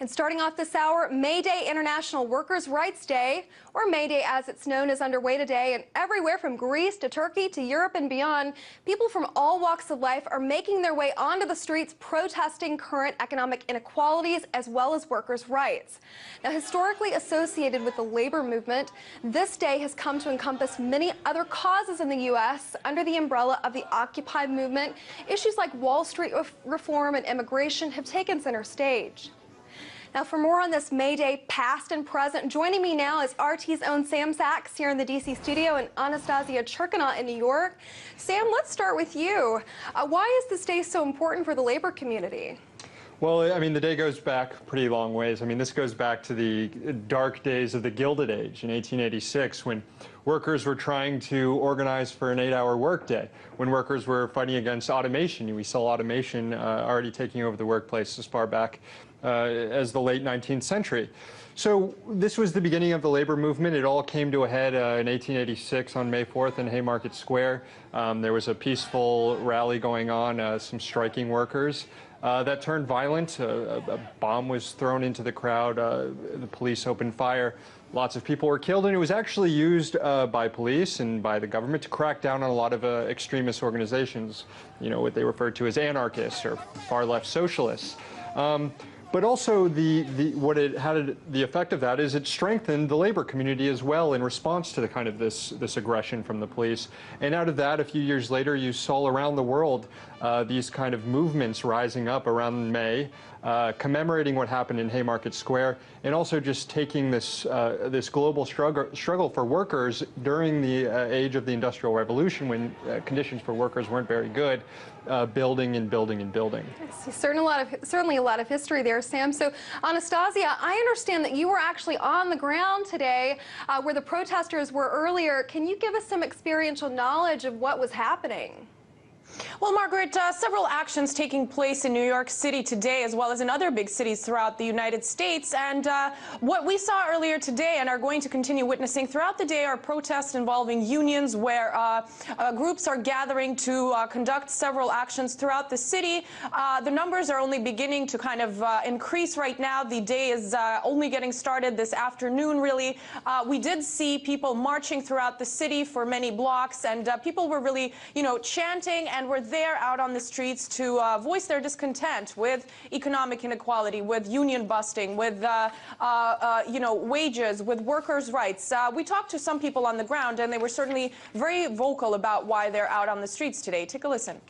And starting off this hour, May Day, International Workers' Rights Day, or May Day as it's known, is underway today. And everywhere from Greece to Turkey to Europe and beyond, people from all walks of life are making their way onto the streets protesting current economic inequalities as well as workers' rights. Now, historically associated with the labor movement, this day has come to encompass many other causes in the U.S. under the umbrella of the Occupy movement. Issues like Wall Street reform and immigration have taken center stage. Now, for more on this May Day past and present, joining me now is RT's own Sam Sachs here in the D.C. studio and Anastasia Churkina in New York. Sam, let's start with you. Why is this day so important for the labor community? Well, I mean, the day goes back pretty long ways. I mean, this goes back to the dark days of the Gilded Age in 1886, when workers were trying to organize for an 8-hour workday, when workers were fighting against automation. We saw automation already taking over the workplace as far back as the late 19th century. So this was the beginning of the labor movement. It all came to a head in 1886 on May 4th in Haymarket Square. There was a peaceful rally going on, some striking workers. That turned violent. A bomb was thrown into the crowd. The police opened fire. Lots of people were killed, and it was actually used by police and by the government to crack down on a lot of extremist organizations, you know, what they referred to as anarchists or far-left socialists. But also, the effect of that is it strengthened the labor community as well in response to the kind of this aggression from the police. And out of that, a few years later, you saw around the world these kind of movements rising up around May, commemorating what happened in Haymarket Square, and also just taking this global struggle for workers during the age of the Industrial Revolution, when conditions for workers weren't very good, building and building and building. Certainly a lot of history there, Sam. So, Anastasia, I understand that you were actually on the ground today where the protesters were earlier. Can you give us some experiential knowledge of what was happening? Well, Margaret, several actions taking place in New York City today, as well as in other big cities throughout the United States. And what we saw earlier today and are going to continue witnessing throughout the day are protests involving unions where groups are gathering to conduct several actions throughout the city. The numbers are only beginning to kind of increase right now. The day is only getting started this afternoon, really. We did see people marching throughout the city for many blocks, and people were really, chanting and were there out on the streets to voice their discontent with economic inequality, with union busting, with wages, with workers' rights. We talked to some people on the ground, and they were certainly very vocal about why they're out on the streets today. Take a listen.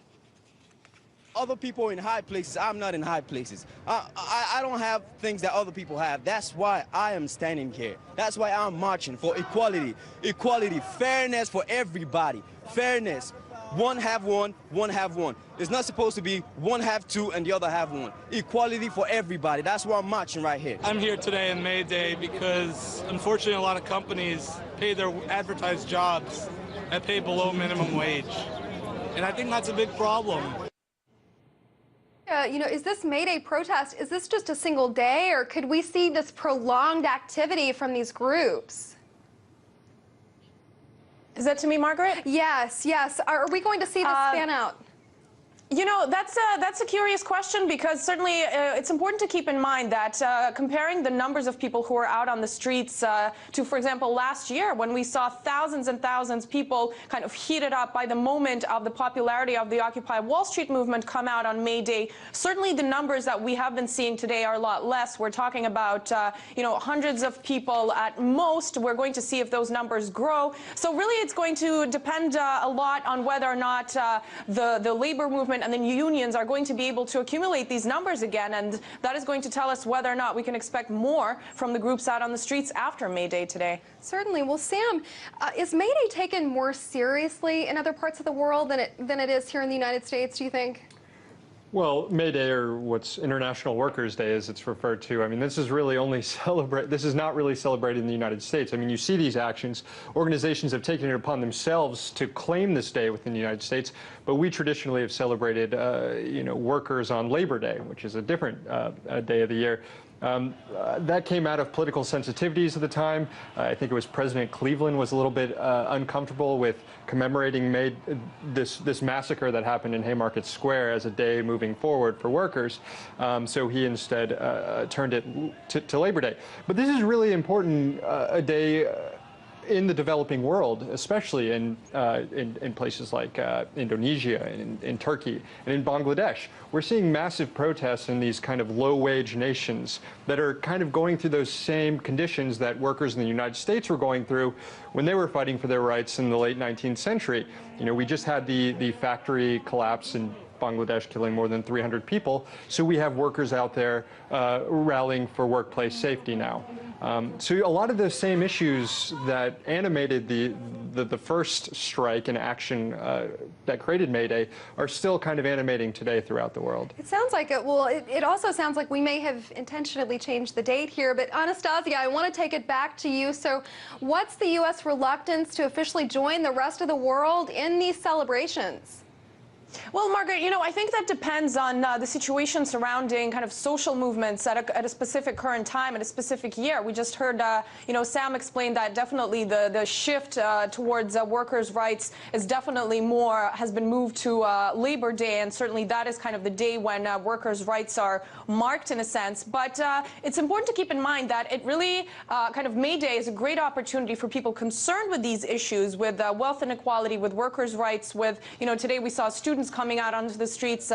Other people in high places, I'm not in high places. I don't have things that other people have. That's why I am standing here. That's why I'm marching for equality. Equality, fairness for everybody. Fairness. One have one, one have one. It's not supposed to be one have two and the other have one. Equality for everybody. That's why I'm marching right here. I'm here today in May Day because, unfortunately, a lot of companies pay their advertised jobs that pay below minimum wage. And I think that's a big problem. Is this May Day protest, is this just a single day, or could we see this prolonged activity from these groups? Is that to me, Margaret? Yes, yes. Are we going to see this span out? That's a curious question, because certainly it's important to keep in mind that comparing the numbers of people who are out on the streets to, for example, last year, when we saw thousands and thousands of people kind of heated up by the moment of the popularity of the Occupy Wall Street movement come out on May Day, certainly the numbers that we have been seeing today are a lot less. We're talking about, hundreds of people at most. We're going to see if those numbers grow. So really it's going to depend a lot on whether or not the labor movement and then unions are going to be able to accumulate these numbers again, and that is going to tell us whether or not we can expect more from the groups out on the streets after May Day today. Certainly. Well, Sam, is May Day taken more seriously in other parts of the world than it is here in the United States, do you think? Well, May Day, or what's International Workers' Day as it's referred to, I mean, this is really only this is not really celebrated in the United States. I mean, you see these actions. Organizations have taken it upon themselves to claim this day within the United States, but we traditionally have celebrated, workers on Labor Day, which is a different day of the year. That came out of political sensitivities at the time. I think it was President Cleveland was a little bit uncomfortable with commemorating this massacre that happened in Haymarket Square as a day moving forward for workers. So he instead turned it to Labor Day. But this is really important, a day in the developing world, especially in places like Indonesia and in Turkey and in Bangladesh. We're seeing massive protests in these kind of low-wage nations that are kind of going through those same conditions that workers in the United States were going through when they were fighting for their rights in the late 19th century. You know, we just had the factory collapse in Bangladesh, killing more than 300 people. So we have workers out there rallying for workplace safety now. So a lot of the same issues that animated the first strike and action that created May Day are still kind of animating today throughout the world. It sounds like it. Well, it also sounds like we may have intentionally changed the date here. But Anastasia, I want to take it back to you. So what's the U.S. reluctance to officially join the rest of the world in these celebrations? Well, Margaret, you know, I think that depends on the situation surrounding kind of social movements at a specific current time, at a specific year. We just heard, you know, Sam explain that definitely the shift towards workers' rights is definitely has been moved to Labor Day, and certainly that is kind of the day when workers' rights are marked in a sense. But it's important to keep in mind that it really kind of May Day is a great opportunity for people concerned with these issues, with wealth inequality, with workers' rights, with, you know, today we saw students coming out onto the streets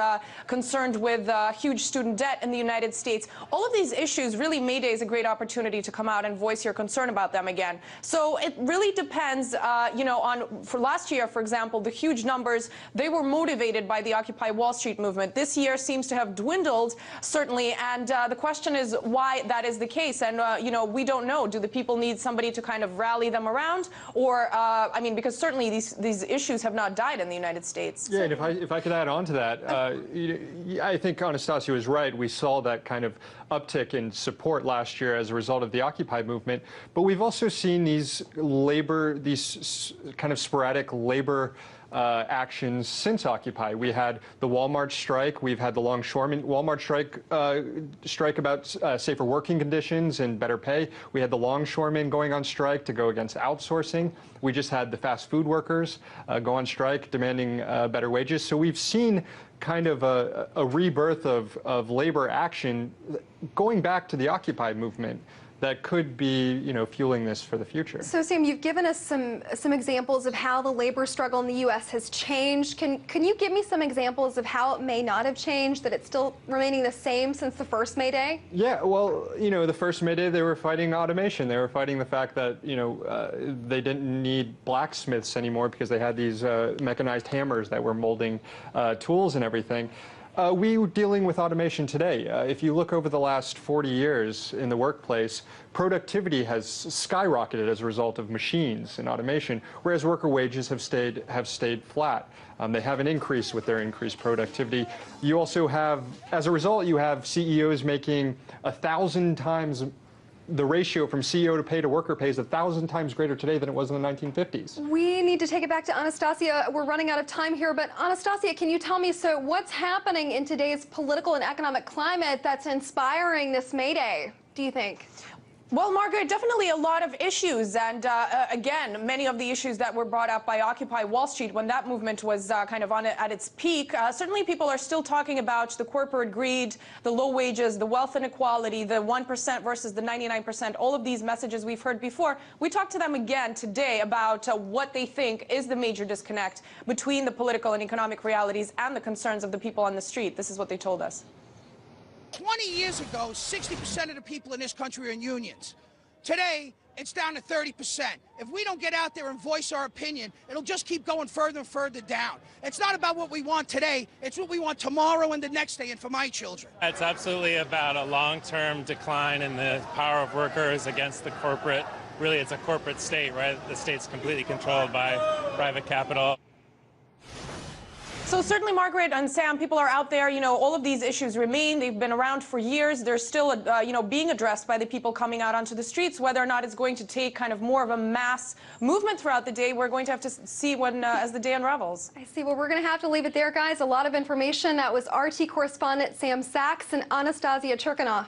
concerned with huge student debt in the United States. All of these issues, really, May Day is a great opportunity to come out and voice your concern about them again. So it really depends, you know, for last year, for example, the huge numbers, they were motivated by the Occupy Wall Street movement. This year seems to have dwindled, certainly, and the question is why that is the case. And, you know, we don't know. Do the people need somebody to kind of rally them around? Or, I mean, because certainly these issues have not died in the United States. Yeah, and if I could add on to that, I think Anastasia was right. We saw that kind of uptick in support last year as a result of the Occupy movement. But we've also seen these kind of sporadic labor actions since Occupy. We had the Walmart strike. We've had the longshoremen Walmart strike about safer working conditions and better pay. We had the longshoremen going on strike to go against outsourcing. We just had the fast food workers go on strike demanding better wages. So we've seen kind of a rebirth of labor action going back to the Occupy movement that could be, you know, fueling this for the future. So, Sam, you've given us some examples of how the labor struggle in the U.S. has changed. Can you give me some examples of how it may not have changed, that it's still remaining the same since the first May Day? Yeah, well, you know, the first May Day, they were fighting automation. They were fighting the fact that, you know, they didn't need blacksmiths anymore because they had these mechanized hammers that were molding tools and everything. We're dealing with automation today. If you look over the last 40 years in the workplace, productivity has skyrocketed as a result of machines and automation, whereas worker wages have stayed flat. They haven't increased with their increased productivity. You also have, as a result, you have CEOs making 1,000 times. The ratio from CEO to pay to worker pay is 1,000 times greater today than it was in the 1950s. We need to take it back to Anastasia. We're running out of time here, but Anastasia, can you tell me, so what's happening in today's political and economic climate that's inspiring this May Day, do you think? Well, Margaret, definitely a lot of issues. And again, many of the issues that were brought up by Occupy Wall Street when that movement was kind of at its peak. Certainly people are still talking about the corporate greed, the low wages, the wealth inequality, the 1% versus the 99%, all of these messages we've heard before. We talked to them again today about what they think is the major disconnect between the political and economic realities and the concerns of the people on the street. This is what they told us. 20 years ago, 60% of the people in this country are in unions. Today, it's down to 30%. If we don't get out there and voice our opinion, it'll just keep going further and further down. It's not about what we want today, it's what we want tomorrow and the next day and for my children. It's absolutely about a long-term decline in the power of workers against the corporate. Really, it's a corporate state, right? The state's completely controlled by private capital. So certainly, Margaret and Sam, people are out there, you know, all of these issues remain. They've been around for years. They're still, you know, being addressed by the people coming out onto the streets. Whether or not it's going to take kind of more of a mass movement throughout the day, we're going to have to see when, as the day unravels. I see. Well, we're going to have to leave it there, guys. A lot of information. That was RT correspondent Sam Sachs and Anastasia Churkina.